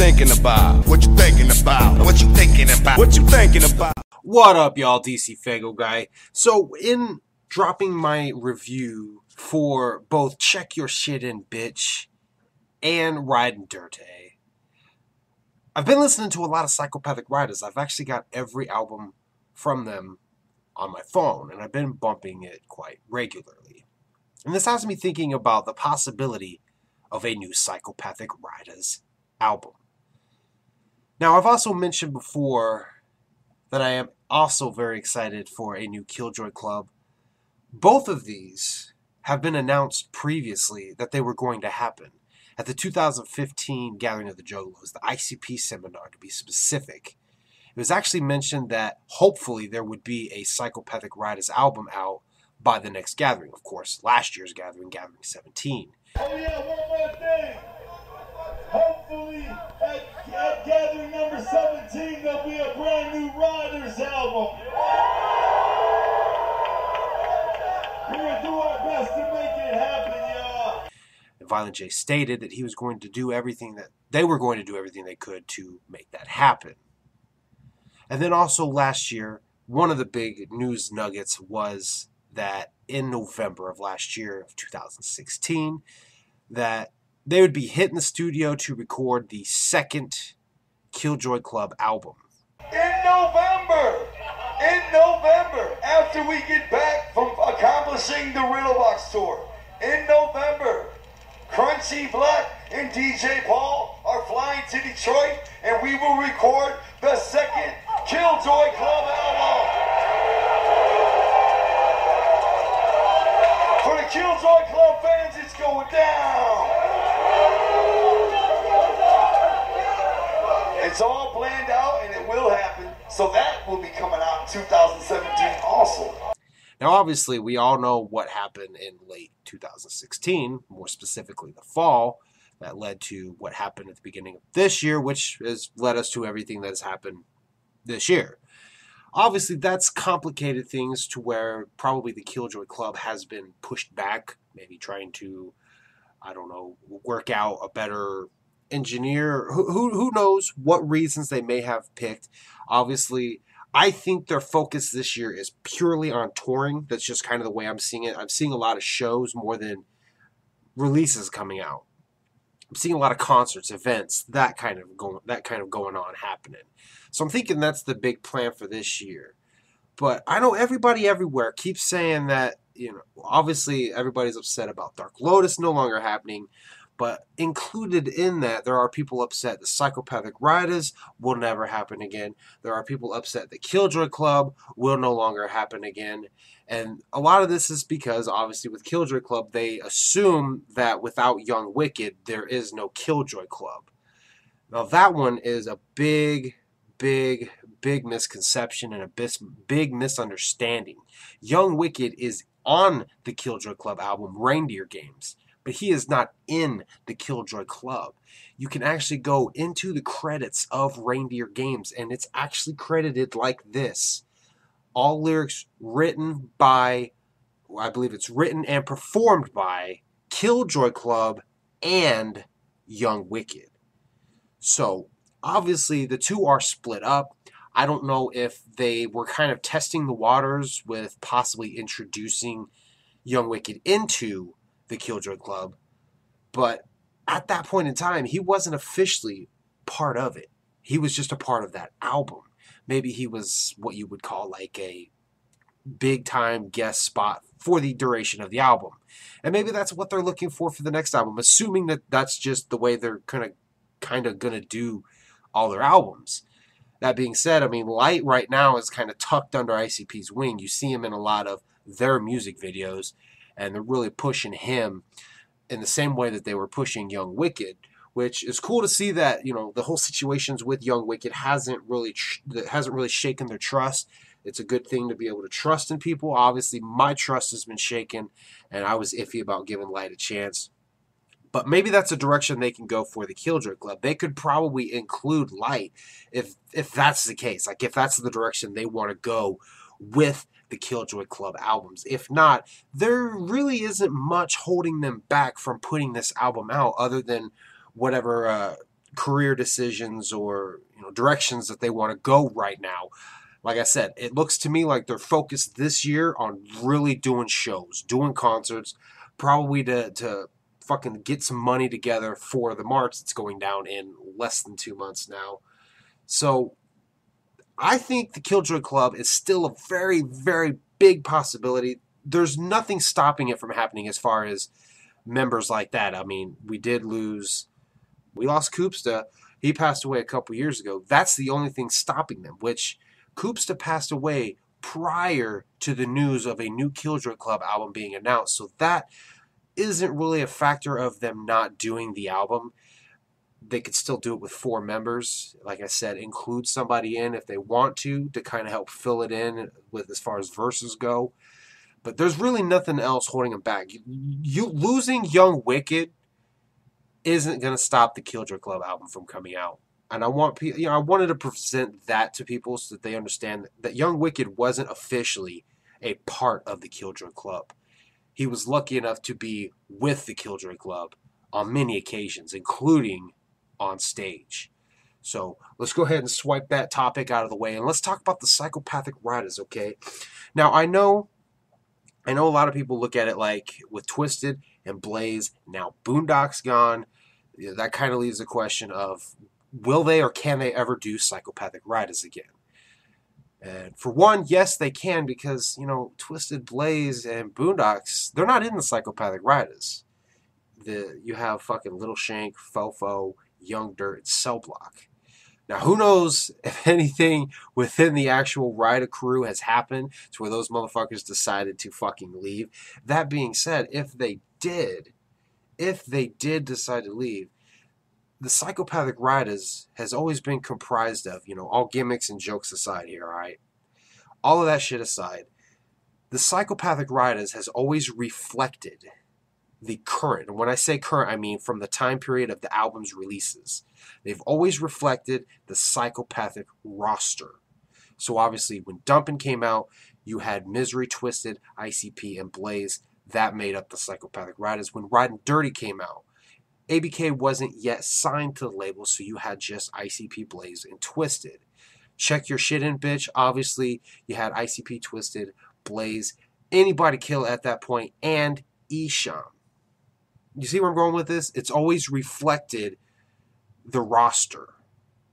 thinking about? What you thinking about? What you thinking about? What you thinking about? What up, y'all? DCFAYGOGUY. So, in dropping my review for both Check Your Shit In, Bitch and Ridin' Dirty, I've been listening to a lot of Psychopathic Rydas. I've actually got every album from them on my phone, and I've been bumping it quite regularly. And this has me thinking about the possibility of a new Psychopathic Rydas album. Now, I've also mentioned before that I am also very excited for a new Killjoy Club. Both of these have been announced previously that they were going to happen at the 2015 Gathering of the Juggalos, the ICP seminar to be specific. It was actually mentioned that hopefully there would be a Psychopathic Rydas album out by the next gathering. Of course, last year's gathering, Gathering 17. Oh yeah, one more thing. Hopefully at gathering number 17 there'll be a brand new Riders album. We're going to do our best to make it happen, y'all. And Violent J stated that he was going to do everything that they were going to do everything they could to make that happen. And then also last year, one of the big news nuggets was that in November of last year, of 2016, that they would be hitting the studio to record the second Killjoy Club album. In November, after we get back from accomplishing the Riddle Box tour, in November, Crunchy Black and DJ Paul are flying to Detroit, and we will record the second Killjoy Club album. For the Killjoy Club fans, it's going down. It's all planned out, and it will happen. So that will be coming out in 2017 also. Now, obviously, we all know what happened in late 2016, more specifically the fall, that led to what happened at the beginning of this year, which has led us to everything that has happened this year. Obviously, that's complicated things to where probably the Killjoy Club has been pushed back, maybe trying to, I don't know, work out a better engineer. Who knows what reasons they may have picked. Obviously, I think their focus this year is purely on touring. That's just kind of the way I'm seeing it. I'm seeing a lot of shows more than releases coming out. I'm seeing a lot of concerts, events, that kind of going on happening. So I'm thinking that's the big plan for this year. But I know everybody everywhere keeps saying that, obviously everybody's upset about Dark Lotus no longer happening. But included in that, there are people upset the Psychopathic Rydas will never happen again. There are people upset the Killjoy Club will no longer happen again. And a lot of this is because, obviously, with Killjoy Club, they assume that without Young Wicked, there is no Killjoy Club. Now, that one is a big misconception and a big misunderstanding. Young Wicked is on the Killjoy Club album, Reindeer Games. But he is not in the Killjoy Club. You can actually go into the credits of Reindeer Games, and it's actually credited like this. All lyrics written by, I believe it's written and performed by Killjoy Club and Young Wicked. So, obviously, the two are split up. I don't know if they were kind of testing the waters with possibly introducing Young Wicked into the Killjoy Club, but at that point in time, he wasn't officially part of it. He was just a part of that album. Maybe he was what you would call like a big-time guest spot for the duration of the album. And maybe that's what they're looking for the next album, assuming that that's just the way they're kind of going to do all their albums. That being said, I mean, Light right now is kind of tucked under ICP's wing. You see him in a lot of their music videos, and they're really pushing him in the same way that they were pushing Young Wicked, which is cool to see that, the whole situations with Young Wicked hasn't really shaken their trust. It's a good thing to be able to trust in people. Obviously, my trust has been shaken, and I was iffy about giving Light a chance. But maybe that's a direction they can go for the Killjoy Club. They could probably include Light if that's the case. Like, if that's the direction they want to go with the Killjoy Club albums. If not, there really isn't much holding them back from putting this album out other than whatever career decisions or directions that they want to go right now. Like I said, it looks to me like they're focused this year on really doing shows, doing concerts, probably to fucking get some money together for the march that's going down in less than 2 months now. So I think the Killjoy Club is still a very, very big possibility. There's nothing stopping it from happening as far as members like that. I mean, we lost Koopsta. He passed away a couple years ago. That's the only thing stopping them, which Koopsta passed away prior to the news of a new Killjoy Club album being announced. So that isn't really a factor of them not doing the album. They could still do it with 4 members. Like I said, include somebody in if they want to kind of help fill it in with as far as verses go. But there's really nothing else holding them back. You losing Young Wicked isn't going to stop the Killjoy Club album from coming out. And I wanted to present that to people so that they understand that Young Wicked wasn't officially a part of the Killjoy Club. He was lucky enough to be with the Killjoy Club on many occasions, including on stage. So let's go ahead and swipe that topic out of the way, and let's talk about the Psychopathic Riders, okay? Now, I know a lot of people look at it like with Twisted and Blaze, now Boondock's gone. That kind of leaves the question of, will they or can they ever do Psychopathic Riders again? And for one, yes, they can, because, Twisted, Blaze, and Boondocks, they're not in the Psychopathic Riders. You have fucking Little Shank, Fofo, Young Dirt, and Cell Block. Now, who knows if anything within the actual Ryder crew has happened to where those motherfuckers decided to fucking leave. That being said, if they did decide to leave, the Psychopathic Riders has always been comprised of, all gimmicks and jokes aside here, alright? All of that shit aside, the Psychopathic Riders has always reflected the current, and when I say current, I mean from the time period of the album's releases. They've always reflected the Psychopathic roster. So obviously, when Dumpin' came out, you had Misery, Twisted, ICP, and Blaze. That made up the Psychopathic Riders. When Riding Dirty came out, ABK wasn't yet signed to the label, so you had just ICP, Blaze, and Twisted. Check Your Shit In, Bitch. Obviously, you had ICP, Twisted, Blaze, Anybody Kill at that point, and Esham. You see where I'm going with this? It's always reflected the roster.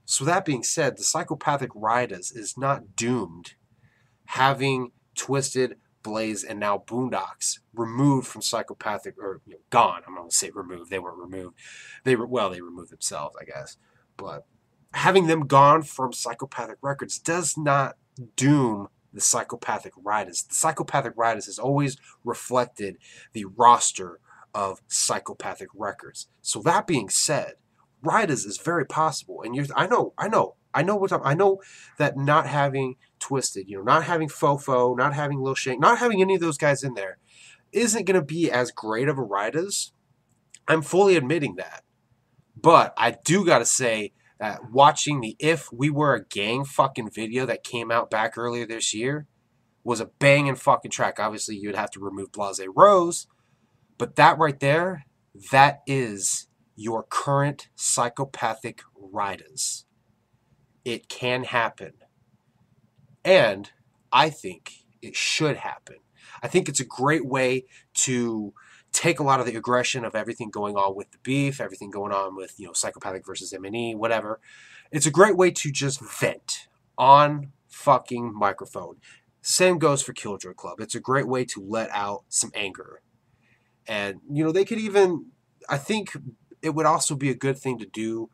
So that being said, the Psychopathic Riders is not doomed having Twisted, Blaze, and now Boondocks removed from Psychopathic, or gone. I'm not going to say removed. They weren't removed. They removed themselves, I guess. But having them gone from Psychopathic Records does not doom the Psychopathic Riders. The Psychopathic Riders has always reflected the roster of Psychopathic Records. So that being said, Riders is very possible. And I know that not having Twisted, not having Fofo, not having Lil Shank, not having any of those guys in there isn't going to be as great of a Riders. I'm fully admitting that. But I do got to say that watching the If We Were a Gang fucking video that came out back earlier this year was a banging fucking track. Obviously, you'd have to remove Blase Rose. But that right there, that is your current Psychopathic Riders. It can happen. And I think it should happen. I think it's a great way to take a lot of the aggression of everything going on with the beef, everything going on with, Psychopathic versus M&E, whatever. It's a great way to just vent on fucking microphone. Same goes for Killjoy Club. It's a great way to let out some anger. And, they could even, I think it would also be a good thing to do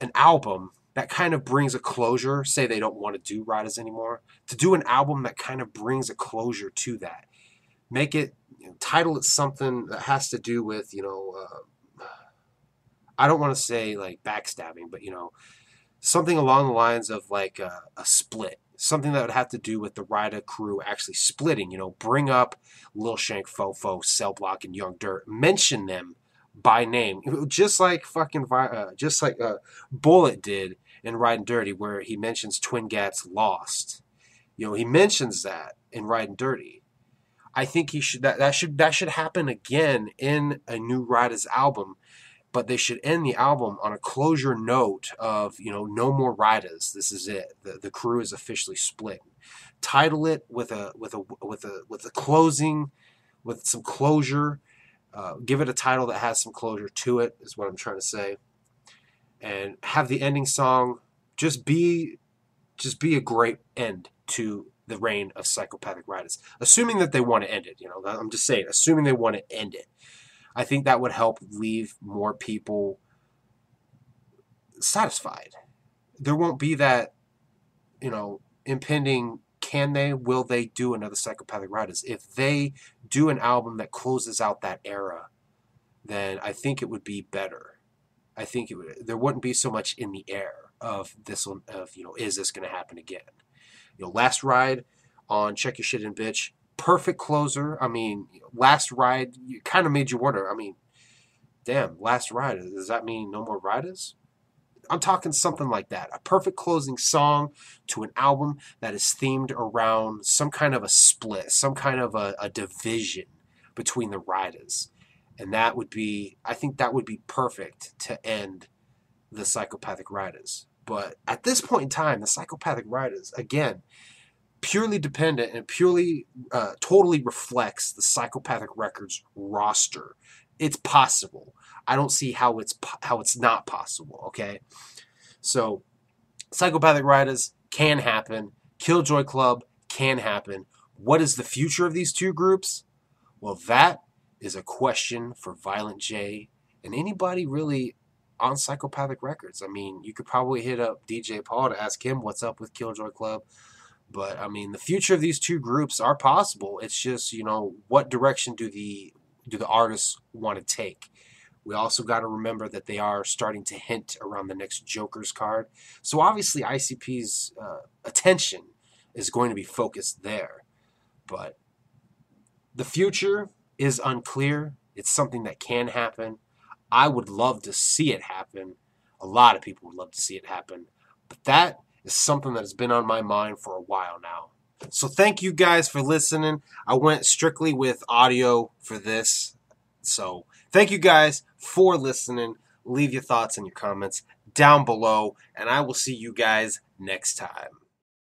an album that kind of brings a closure. Say they don't want to do Riders anymore. To do an album that kind of brings a closure to that. Make it, title it something that has to do with, I don't want to say like backstabbing, but, something along the lines of like a split. Something that would have to do with the Ryder crew actually splitting, bring up Lil Shank, Fofo, Cell Block, and Young Dirt. Mention them by name. Just like Bullet did in Riding Dirty, where he mentions Twin Gats Lost. He mentions that in Riding Dirty. I think that should happen again in a new Riders album. but they should end the album on a closure note of, no more Rydas. This is it. The crew is officially split. Title it with a closing, with some closure. Give it a title that has some closure to it, is what I'm trying to say. And have the ending song just be a great end to the reign of Psychopathic Rydas. Assuming that they want to end it, I'm just saying, assuming they want to end it. I think that would help leave more people satisfied. There won't be that, impending, will they do another Psychopathic Rydas? If they do an album that closes out that era, then I think it would be better. I think there wouldn't be so much in the air of this, is this going to happen again? Last Ride on Check Your Shit and Bitch, perfect closer. I mean, Last Ride kind of made you wonder. I mean, damn, Last Ride, does that mean no more Riders? I'm talking something like that. A perfect closing song to an album that is themed around some kind of a split, some kind of a division between the Riders. And I think that would be perfect to end the Psychopathic Riders. But at this point in time, the Psychopathic Riders, again, purely dependent and purely, totally reflects the Psychopathic Records roster. It's possible. I don't see how it's not possible, okay? So, Psychopathic Rydas can happen. Killjoy Club can happen. What is the future of these two groups? Well, that is a question for Violent J and anybody really on Psychopathic Records. I mean, you could probably hit up DJ Paul to ask him what's up with Killjoy Club. But, I mean, the future of these two groups are possible. It's just, what direction do the artists want to take? We also got to remember that they are starting to hint around the next Joker's card. So, obviously, ICP's attention is going to be focused there. But the future is unclear. It's something that can happen. I would love to see it happen. A lot of people would love to see it happen. But that is something that has been on my mind for a while now. So thank you guys for listening. I went strictly with audio for this. So thank you guys for listening. Leave your thoughts and your comments down below. And I will see you guys next time.